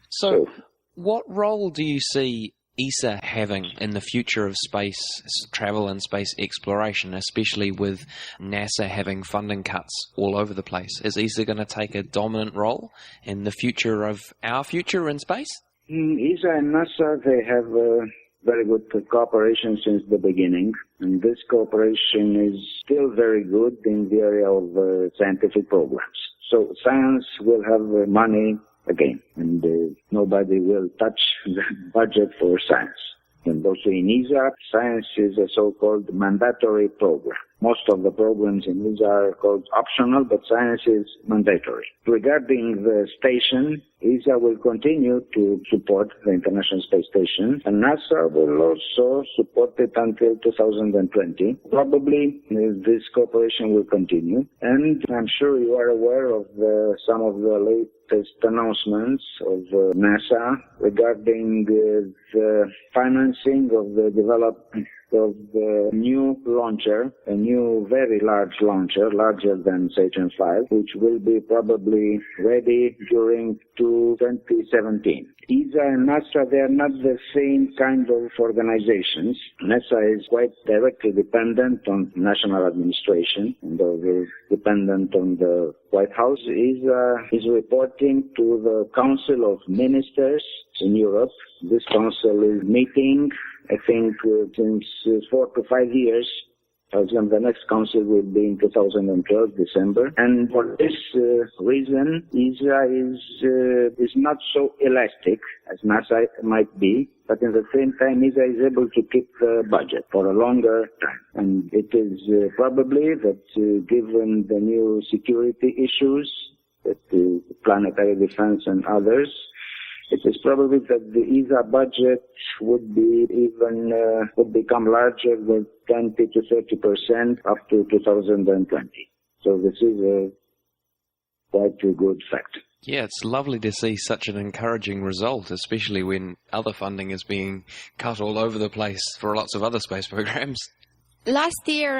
So, what role do you see ESA having in the future of space travel and space exploration, especially with NASA having funding cuts all over the place? Is ESA going to take a dominant role in the future of our future in space? ESA and NASA, they have very good cooperation since the beginning, and this cooperation is still very good in the area of scientific programs. So science will have money again, and nobody will touch the budget for science. And also in ESA, science is a so-called mandatory program. Most of the programs in ESA are called optional, but science is mandatory. Regarding the station, ESA will continue to support the International Space Station, and NASA will also support it until 2020. Probably this cooperation will continue, and I'm sure you are aware of some of the latest announcements of NASA regarding the financing of the development of the new launcher, a new very large launcher, larger than Saturn V, which will be probably ready during 2017. ESA and NASA, they are not the same kind of organizations. NASA is quite directly dependent on national administration and is dependent on the White House. ESA is reporting to the Council of Ministers in Europe. This council is meeting, I think, since 4 to 5 years. The next council will be in 2012, December. And for this reason, ESA is not so elastic as NASA might be, but at the same time, ESA is able to keep the budget for a longer time. And it is probably that given the new security issues, that the planetary defense and others, it is probably that the ESA budget would become larger with 20 to 30% up to 2020. So this is quite a good fact. Yeah, it's lovely to see such an encouraging result, especially when other funding is being cut all over the place for lots of other space programs. Last year,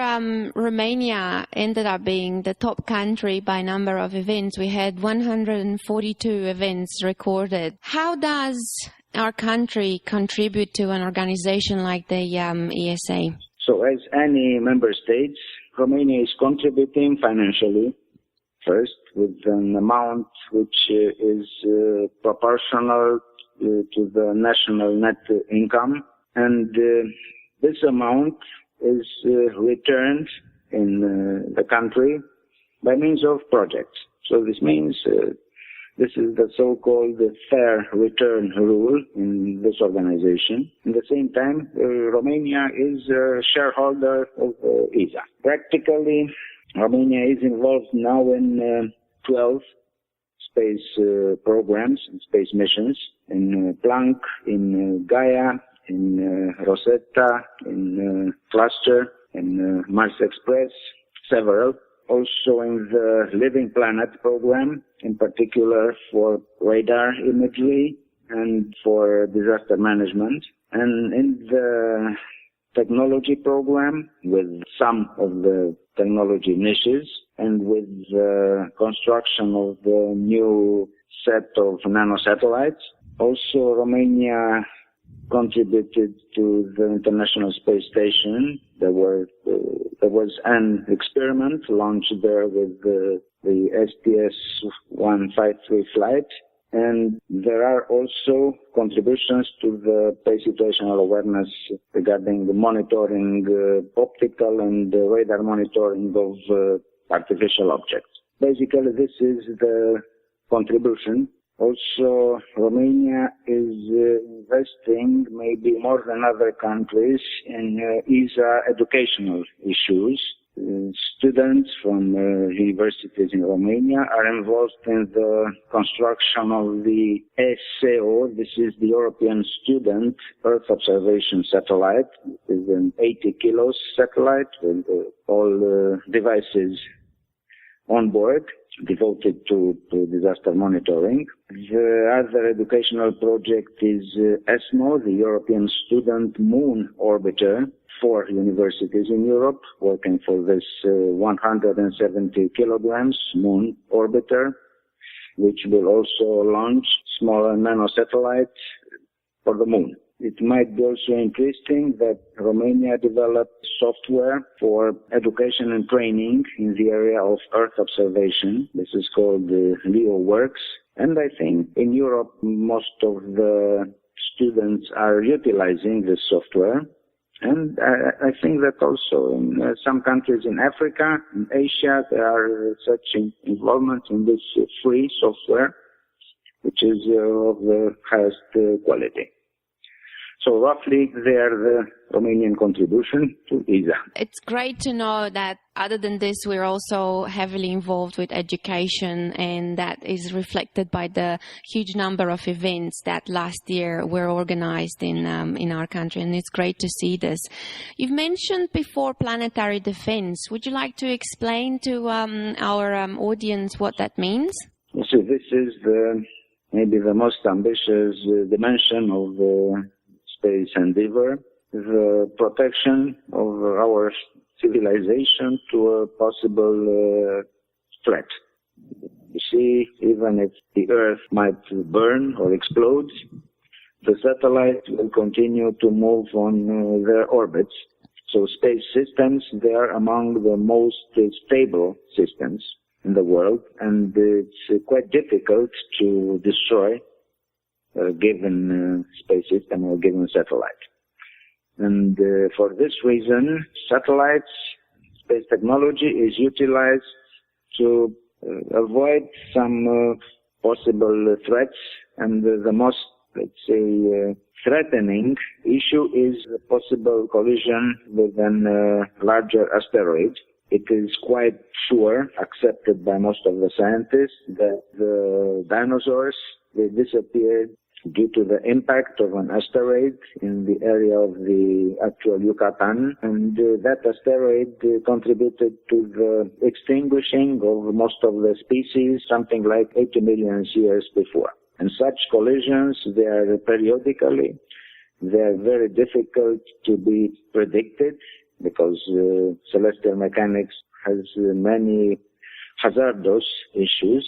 Romania ended up being the top country by number of events. We had 142 events recorded. How does our country contribute to an organization like the ESA? So as any member states, Romania is contributing financially, first, with an amount which is proportional to the national net income. And this amount is returned in the country by means of projects. So this means this is the so-called fair return rule in this organization. At the same time, Romania is a shareholder of ESA. Practically, Romania is involved now in 12 space programs and space missions in Planck, in Gaia, in Rosetta, in Cluster, in Mars Express, several. Also in the Living Planet program, in particular for radar imagery and for disaster management. And in the technology program with some of the technology niches and with the construction of the new set of nanosatellites. Also, Romania contributed to the International Space Station. There was an experiment launched there with the STS-153 flight, and there are also contributions to the space situational awareness regarding the monitoring, optical and radar monitoring of artificial objects. Basically, this is the contribution. Also, Romania is investing maybe more than other countries in ESA educational issues. Students from universities in Romania are involved in the construction of the SEO. This is the European Student Earth Observation Satellite. It is an 80 kilos satellite with all devices on board, devoted to disaster monitoring. The other educational project is ESMO, the European Student Moon Orbiter, 4 universities in Europe working for this 170 kilograms moon orbiter, which will also launch small nanosatellite for the moon. It might be also interesting that Romania developed software for education and training in the area of Earth observation. This is called LEO Works. And I think in Europe, most of the students are utilizing this software. And I think that also in some countries in Africa, in Asia, there are such involvement in this free software, which is of the highest quality. So roughly, they are the Romanian contribution to ESA. It's great to know that other than this, we're also heavily involved with education, and that is reflected by the huge number of events that last year were organized in our country, and it's great to see this. You've mentioned before planetary defense. Would you like to explain to our audience what that means? So this is maybe the most ambitious dimension of the space endeavor, the protection of our civilization to a possible threat. You see, even if the Earth might burn or explode, the satellite will continue to move on their orbits. So space systems, they are among the most stable systems in the world, and it's quite difficult to destroy a given space system or a given satellite. And for this reason, satellites, space technology is utilized to avoid some possible threats. And the most, let's say, threatening issue is the possible collision with a larger asteroid. It is quite sure, accepted by most of the scientists, that the dinosaurs, they disappeared due to the impact of an asteroid in the area of the actual Yucatan, and that asteroid contributed to the extinguishing of most of the species, something like 80 million years before. And such collisions, they are periodically, they are very difficult to be predicted, because celestial mechanics has many hazardous issues.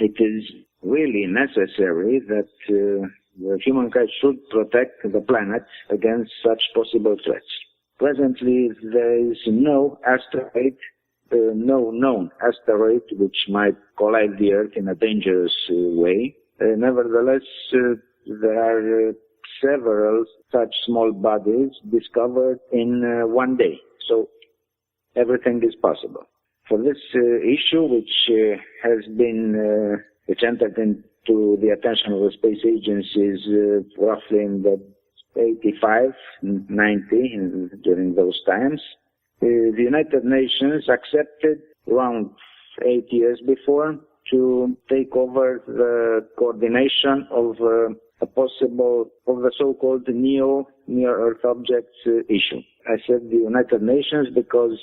It is really necessary that humankind should protect the planet against such possible threats. Presently, there is no asteroid, no known asteroid which might collide the Earth in a dangerous way. Nevertheless, there are several such small bodies discovered in one day. So everything is possible. For this issue, which has been which entered into the attention of the space agencies roughly in the 85, 90, during those times, the United Nations accepted around 8 years before to take over the coordination of the so-called near-Earth objects issue. I said the United Nations because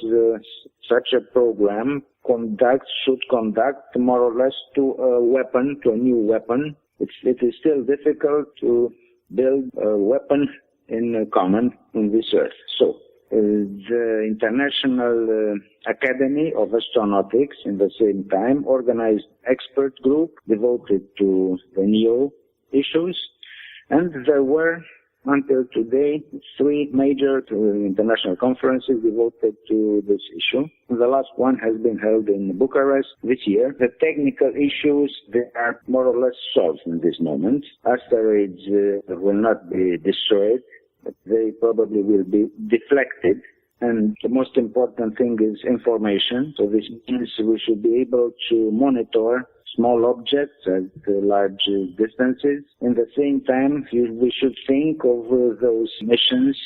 such a program should conduct more or less to a new weapon. It is still difficult to build a weapon in common in this Earth. So, the International Academy of Astronautics, in the same time, organized expert group devoted to the NEO issues, and there were, until today, 3 major international conferences devoted to this issue. The last one has been held in Bucharest this year. The technical issues, they are more or less solved in this moment. Asteroids will not be destroyed, but they probably will be deflected. And the most important thing is information. So this means we should be able to monitor small objects at large distances. In the same time, we should think of those missions.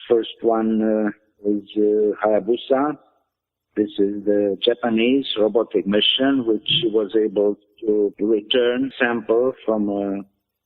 First one is Hayabusa. This is the Japanese robotic mission, which was able to return sample from a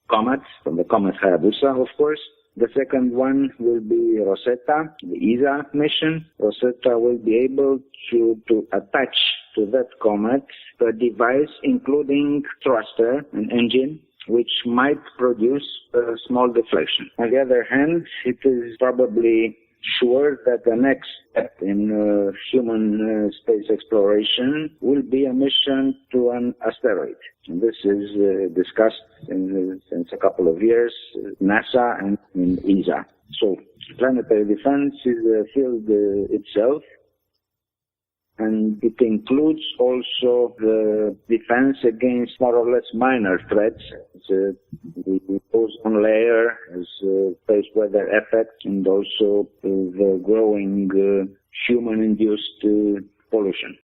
comet, from the comet Hayabusa, of course. The second one will be Rosetta, the ESA mission. Rosetta will be able to attach to that comet a device including thruster, an engine, which might produce a small deflection. On the other hand, it is probably sure that the next step in human space exploration will be a mission to an asteroid. And this is discussed since a couple of years, NASA and in ESA. So planetary defense is a field itself, and it includes also the defense against more or less minor threats. The ozone layer, as space weather effects, and also the growing human-induced pollution.